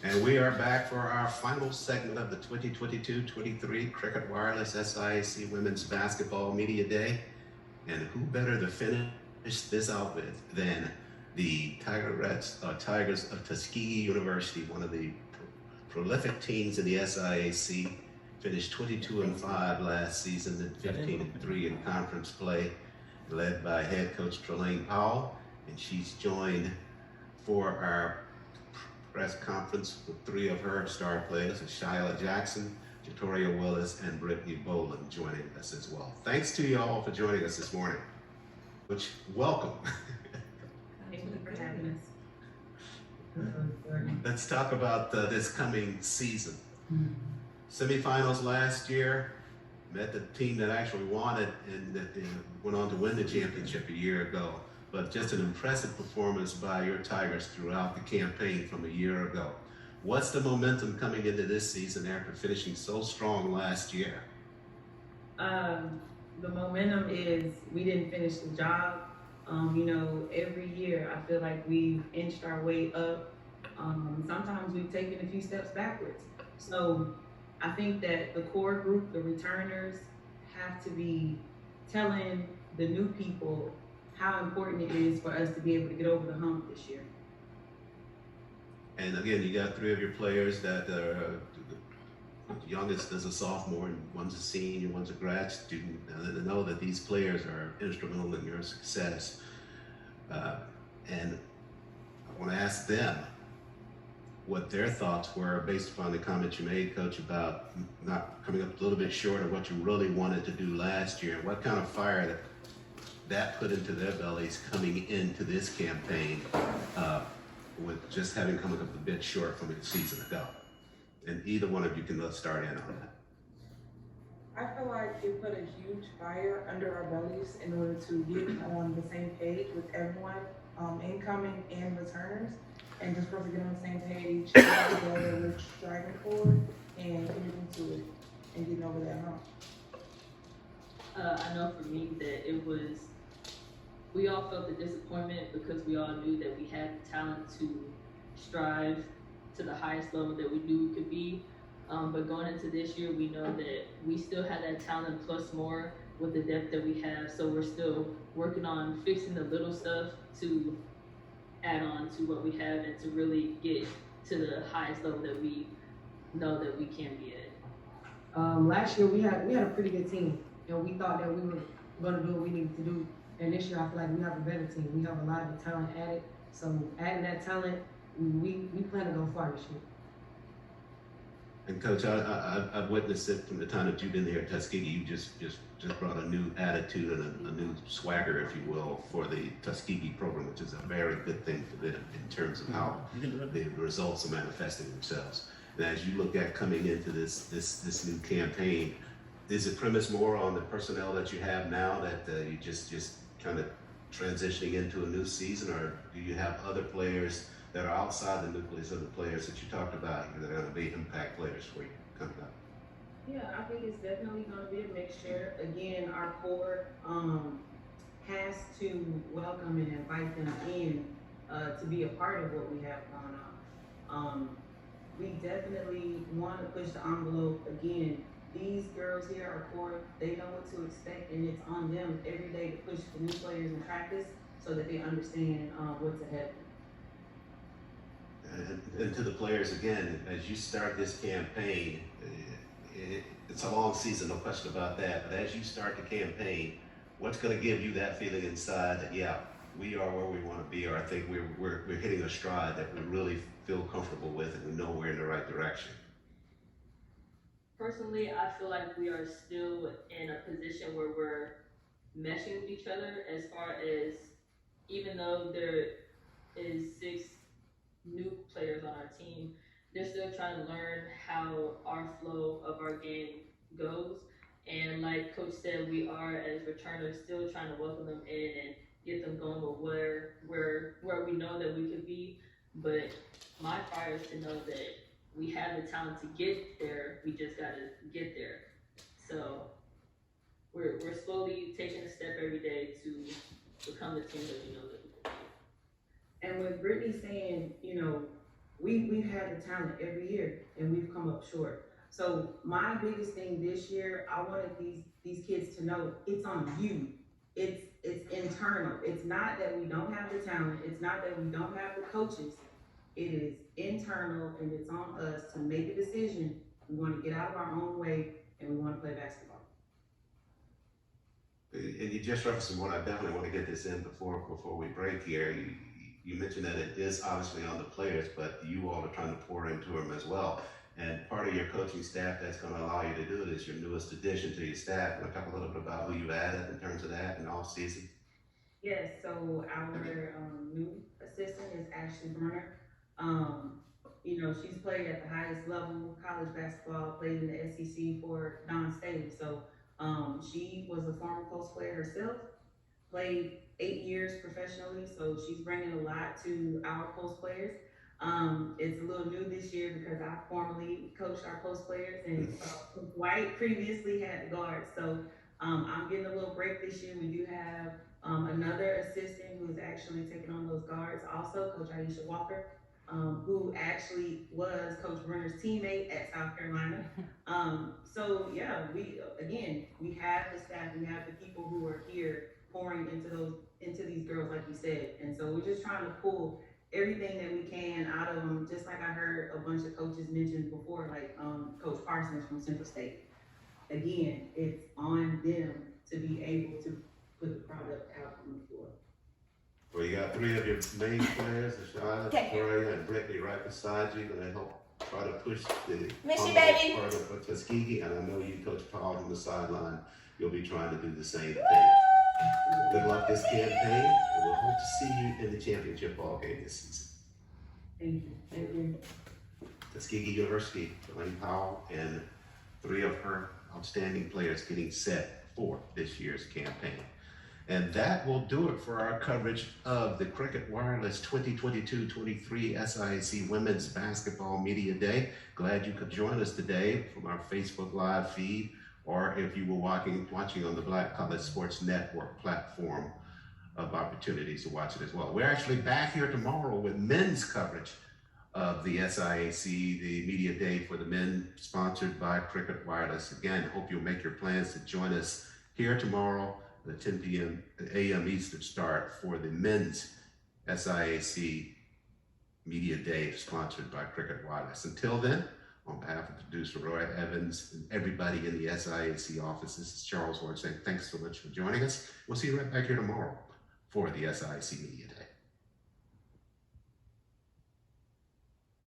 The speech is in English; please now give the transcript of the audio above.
And we are back for our final segment of the 2022-23 Cricket Wireless SIAC Women's Basketball Media Day. And who better to finish this out with than the Tigers of Tuskegee University, one of the prolific teams in the SIAC, finished 22-5 last season and 15-3 in conference play, led by head coach Trelane Powell. And she's joined for our press conference with three of her star players, Shyla Jackson, Jatoria Willis, and Brittney Bolin joining us as well. Thanks to you all for joining us this morning. Which, welcome. Thank you for having us. Let's talk about this coming season. Semifinals last year, met the team that actually won it and went on to win the championship a year ago. But just an impressive performance by your Tigers throughout the campaign from a year ago. What's the momentum coming into this season after finishing so strong last year? The momentum is we didn't finish the job. Every year I feel like we've inched our way up. Sometimes we've taken a few steps backwards. So I think that the core group, the returners, have to be telling the new people how important it is for us to be able to get over the hump this year. And again, you got three of your players that are the youngest is a sophomore, and one's a senior, one's a grad student. And to know that these players are instrumental in your success. And I want to ask them what their thoughts were based upon the comments you made, Coach, about not coming up a little bit short of what you really wanted to do last year. What kind of fire that put into their bellies coming into this campaign with just having come up a bit short from a season ago. And either one of you can start in on that. I feel like it put a huge fire under our bellies in order to get on the same page with everyone, incoming and returners, and just for us to get on the same page, together we're striving forward and getting into it and getting over that hump. I know for me that it was, we all felt the disappointment because we all knew that we had the talent to strive to the highest level that we knew we could be. But going into this year, we know that we still have that talent plus more with the depth that we have. So we're still working on fixing the little stuff to add on to what we have and to really get to the highest level that we know that we can be at. Last year we had a pretty good team, and we thought that we were going to do what we needed to do. And this year I feel like we have a better team. We have a lot of talent added. So adding that talent, we plan to go far this year. And Coach, I've witnessed it from the time that you've been here at Tuskegee. You just brought a new attitude and a new swagger, if you will, for the Tuskegee program, which is a very good thing for them in terms of how the results are manifesting themselves. And as you look at coming into this new campaign, is it premised more on the personnel that you have now that you just kind of transitioning into a new season, or do you have other players that are outside the nucleus of the players that you talked about that are going to be impact players for you coming up? Yeah, I think it's definitely going to be a mixture. Again, our core has to welcome and invite them in to be a part of what we have going on. We definitely want to push the envelope. Again, these girls here are core. They know what to expect, and it's on them every day to push the new players in practice so that they understand what's ahead. And to the players, again, as you start this campaign, it's a long season, no question about that. But as you start the campaign, what's going to give you that feeling inside that, yeah, we are where we want to be, or I think we're hitting a stride that we really feel comfortable with and we know we're in the right direction? Personally, I feel like we are still in a position where we're meshing with each other as far as, even though there is 6 new players on our team, they're still trying to learn how our flow of our game goes. And like Coach said, we are, as returners, still trying to welcome them in and get them going with where we know that we could be. But my fire is to know that we have the talent to get there. We just got to get there. So we're slowly taking a step every day to become the team that we know that we can be. And with Brittney saying, we've had the talent every year and we've come up short. So my biggest thing this year, I wanted these kids to know it's on you. It's internal. It's not that we don't have the talent. It's not that we don't have the coaches. It is internal and it's on us to make a decision. We want to get out of our own way and we want to play basketball. And you just referenced one. I definitely want to get this in before we break here. You mentioned that it is obviously on the players, but you all are trying to pour into them as well. And part of your coaching staff that's going to allow you to do it is your newest addition to your staff. Want to talk a little bit about who you added in terms of that in off season? Yes, so our new assistant is Ashley Brunner. You know, she's played at the highest level, college basketball, played in the SEC for Don Staley. So she was a former post player herself, played 8 years professionally, so she's bringing a lot to our post players. It's a little new this year because I formerly coached our post players, and White previously had the guards. So I'm getting a little break this year. We do have another assistant who is actually taking on those guards also, Coach Aisha Walker, who actually was Coach Brunner's teammate at South Carolina. So yeah, we have the staff, we have the people who are here pouring into these girls, like you said. And so we're just trying to pull everything that we can out of them, just like I heard a bunch of coaches mention before, like Coach Parsons from Central State. Again, it's on them to be able to put the product out on the floor. Well, you got 3 of your main players, Ashada, Victoria, and Brittney right beside you, going to help try to push the Miss you, baby. part of Tuskegee. And I know you, Coach Paul, on the sideline, you'll be trying to do the same thing. Good luck this campaign, and we'll hope to see you in the championship ball game this season. Thank you. Thank you. Tuskegee University, Delaney Powell, and 3 of her outstanding players getting set for this year's campaign. And that will do it for our coverage of the Cricket Wireless 2022-23 SIAC Women's Basketball Media Day. Glad you could join us today from our Facebook Live feed, or if you were watching on the Black College Sports Network platform of opportunities to watch it as well. We're actually back here tomorrow with men's coverage of the SIAC, the Media Day for the men, sponsored by Cricket Wireless. Again, hope you'll make your plans to join us here tomorrow at 10 a.m. Eastern start for the men's SIAC Media Day sponsored by Cricket Wireless. Until then, on behalf of producer Roy Evans and everybody in the SIAC office, this is Charles Ward saying thanks so much for joining us. We'll see you right back here tomorrow for the SIAC Media Day.